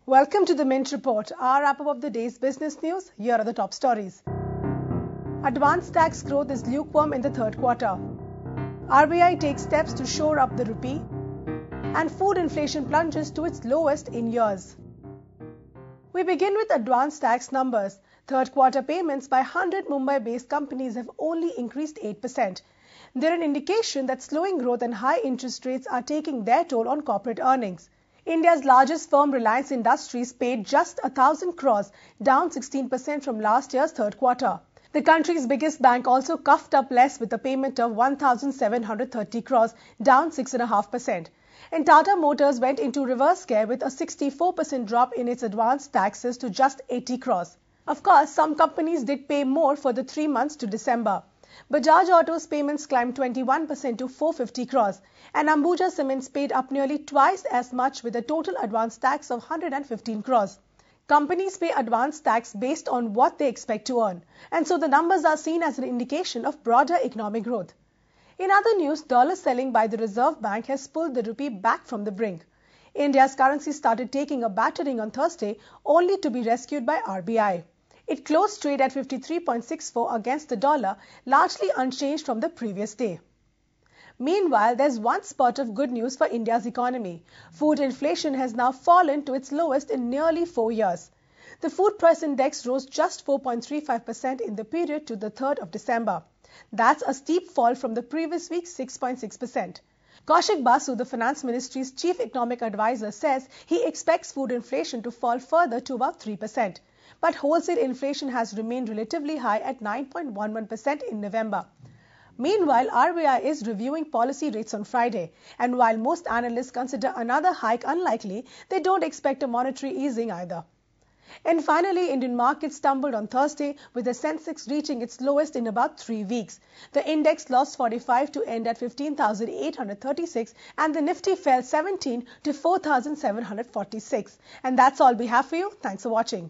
Welcome to the Mint Report, our wrap-up of the day's business news. Here are the top stories. Advance tax growth is lukewarm in the third quarter. RBI takes steps to shore up the rupee. And food inflation plunges to its lowest in years. We begin with advance tax numbers. Third quarter payments by 100 Mumbai-based companies have only increased 8%. They're an indication that slowing growth and high interest rates are taking their toll on corporate earnings. India's largest firm, Reliance Industries, paid just 1,000 crores, down 16% from last year's third quarter. The country's biggest bank also coughed up less with a payment of 1,730 crores, down 6.5%. And Tata Motors went into reverse gear with a 64% drop in its advance taxes to just 80 crores. Of course, some companies did pay more for the 3 months to December. Bajaj Auto's payments climbed 21% to 450 crores, and Ambuja Cements paid up nearly twice as much with a total advance tax of 115 crores. Companies pay advance tax based on what they expect to earn, and so the numbers are seen as an indication of broader economic growth. In other news, dollar selling by the Reserve Bank has pulled the rupee back from the brink. India's currency started taking a battering on Thursday, only to be rescued by RBI. It closed trade at 53.64 against the dollar, largely unchanged from the previous day. Meanwhile, there's one spot of good news for India's economy. Food inflation has now fallen to its lowest in nearly 4 years. The food price index rose just 4.35% in the period to the 3rd of December. That's a steep fall from the previous week's 6.6%. Kaushik Basu, the Finance Ministry's chief economic advisor, says he expects food inflation to fall further to about 3%. But wholesale inflation has remained relatively high at 9.11% in November. Meanwhile, RBI is reviewing policy rates on Friday, and while most analysts consider another hike unlikely, they don't expect a monetary easing either. And finally, Indian markets stumbled on Thursday, with the Sensex reaching its lowest in about 3 weeks. The index lost 45 to end at 15,836, and the Nifty fell 17 to 4,746. And that's all we have for you. Thanks for watching.